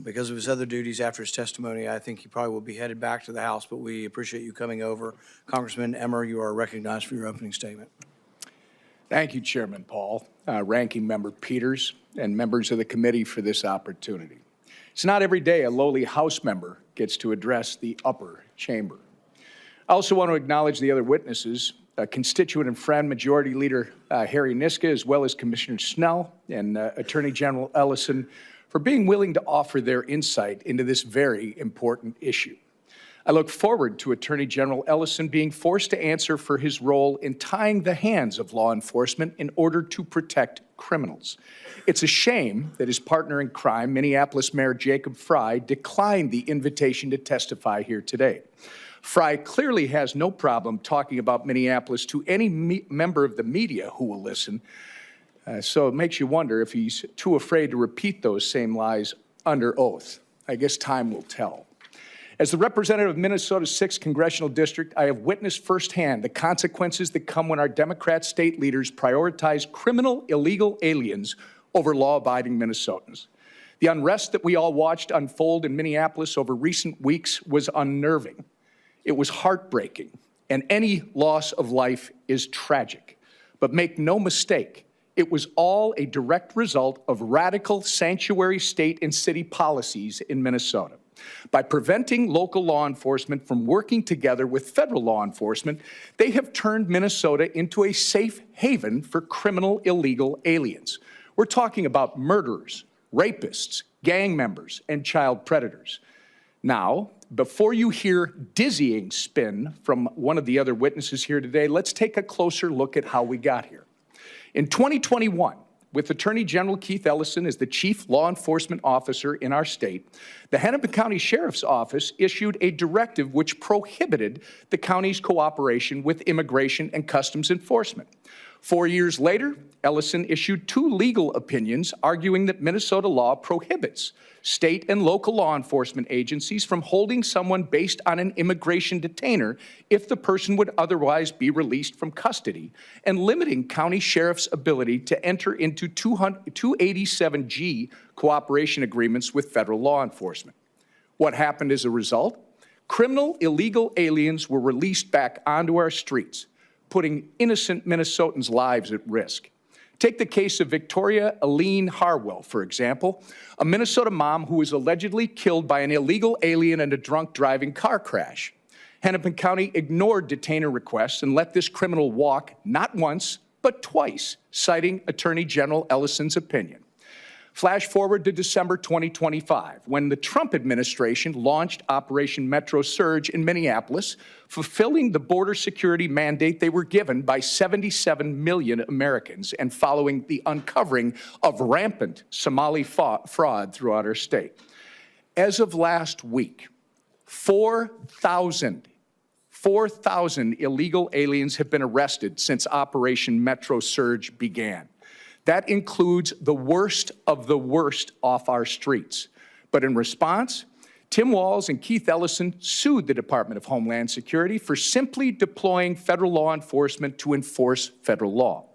because of his other duties after his testimony, I think he probably will be headed back to the House, but we appreciate you coming over. Congressman Emmer, you are recognized for your opening statement. Thank you, Chairman Paul, Ranking Member Peters, and members of the committee for this opportunity. It's not every day a lowly House member gets to address the upper chamber. I also want to acknowledge the other witnesses, constituent and friend Majority Leader Harry Niska, as well as Commissioner Snell and Attorney General Ellison, for being willing to offer their insight into this very important issue. I look forward to Attorney General Ellison being forced to answer for his role in tying the hands of law enforcement in order to protect criminals. It's a shame that his partner in crime, Minneapolis Mayor Jacob Frey, declined the invitation to testify here today. Frey clearly has no problem talking about Minneapolis to any member of the media who will listen, so it makes you wonder if he's too afraid to repeat those same lies under oath. I guess time will tell. As the representative of Minnesota's 6th Congressional District, I have witnessed firsthand the consequences that come when our Democrat state leaders prioritize criminal illegal aliens over law-abiding Minnesotans. The unrest that we all watched unfold in Minneapolis over recent weeks was unnerving. It was heartbreaking, and any loss of life is tragic. But make no mistake, it was all a direct result of radical sanctuary state and city policies in Minnesota. By preventing local law enforcement from working together with federal law enforcement, they have turned Minnesota into a safe haven for criminal illegal aliens. We're talking about murderers, rapists, gang members, and child predators. Now, before you hear dizzying spin from one of the other witnesses here today, let's take a closer look at how we got here. In 2021, with Attorney General Keith Ellison as the chief law enforcement officer in our state, the Henipin County Sheriff's Office issued a directive which prohibited the county's cooperation with immigration and customs enforcement. 4 years later, Ellison issued 2 legal opinions arguing that Minnesota law prohibits state and local law enforcement agencies from holding someone based on an immigration detainer if the person would otherwise be released from custody, and limiting county sheriff's ability to enter into 287G cooperation agreements with federal law enforcement. What happened as a result? Criminal illegal aliens were released back onto our streets, putting innocent Minnesotans' lives at risk. Take the case of Victoria Eileen Harwell, for example, a Minnesota mom who was allegedly killed by an illegal alien in a drunk driving car crash. Hennepin County ignored detainer requests and let this criminal walk not once, but twice, citing Attorney General Ellison's opinion. Flash forward to December 2025, when the Trump administration launched Operation Metro Surge in Minneapolis, fulfilling the border security mandate they were given by 77 million Americans and following the uncovering of rampant Somali fraud throughout our state. As of last week, 4,000 illegal aliens have been arrested since Operation Metro Surge began. That includes the worst of the worst off our streets. But in response, Tim Walz and Keith Ellison sued the Department of Homeland Security for simply deploying federal law enforcement to enforce federal law.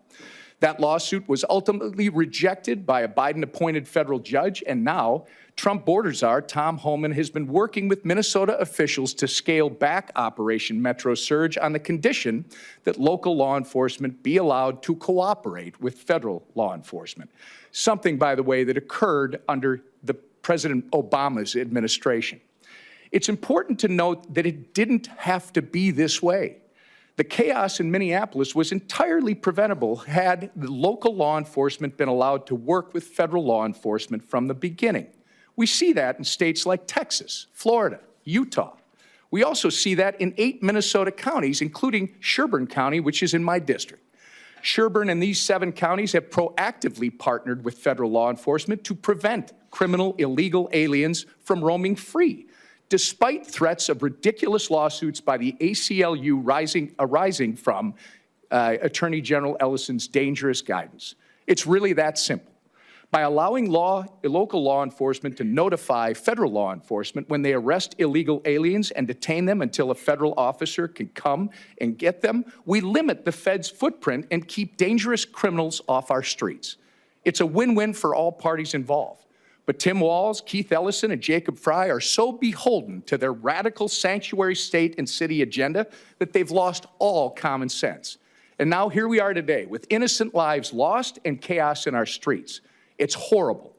That lawsuit was ultimately rejected by a Biden-appointed federal judge, and now Trump border czar Tom Homan has been working with Minnesota officials to scale back Operation Metro Surge on the condition that local law enforcement be allowed to cooperate with federal law enforcement, something, by the way, that occurred under the President Obama's administration. It's important to note that it didn't have to be this way. The chaos in Minneapolis was entirely preventable had the local law enforcement been allowed to work with federal law enforcement from the beginning. We see that in states like Texas, Florida, Utah. We also see that in 8 Minnesota counties, including Sherburne County, which is in my district. Sherburne and these 7 counties have proactively partnered with federal law enforcement to prevent criminal illegal aliens from roaming free, despite threats of ridiculous lawsuits by the ACLU arising from Attorney General Ellison's dangerous guidance. It's really that simple. By allowing local law enforcement to notify federal law enforcement when they arrest illegal aliens and detain them until a federal officer can come and get them, we limit the Fed's footprint and keep dangerous criminals off our streets. It's a win-win for all parties involved. But Tim Walz, Keith Ellison, and Jacob Frey are so beholden to their radical sanctuary state and city agenda that they've lost all common sense. And now here we are today with innocent lives lost and chaos in our streets. It's horrible,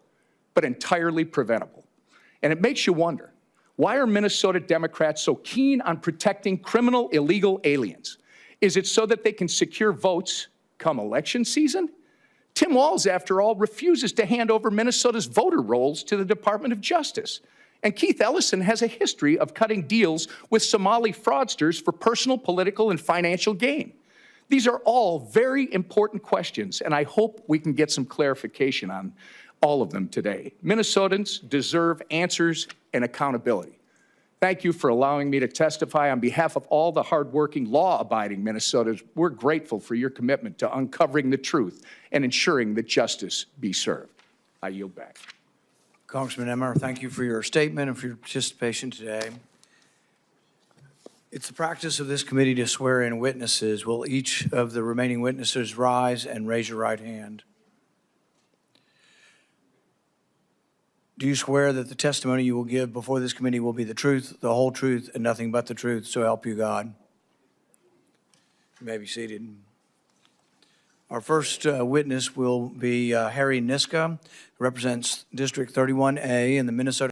but entirely preventable. And it makes you wonder, why are Minnesota Democrats so keen on protecting criminal illegal aliens? Is it so that they can secure votes come election season? Tim Walz, after all, refuses to hand over Minnesota's voter rolls to the Department of Justice. And Keith Ellison has a history of cutting deals with Somali fraudsters for personal, political, and financial gain. These are all very important questions, and I hope we can get some clarification on all of them today. Minnesotans deserve answers and accountability. Thank you for allowing me to testify on behalf of all the hardworking, law-abiding Minnesotans. We're grateful for your commitment to uncovering the truth and ensuring that justice be served. I yield back. Congressman Emmer, thank you for your statement and for your participation today. It's the practice of this committee to swear in witnesses. Will each of the remaining witnesses rise and raise your right hand? Do you swear that the testimony you will give before this committee will be the truth, the whole truth, and nothing but the truth, so help you God? You may be seated. Our first witness will be Harry Niska, who represents District 31A in the Minnesota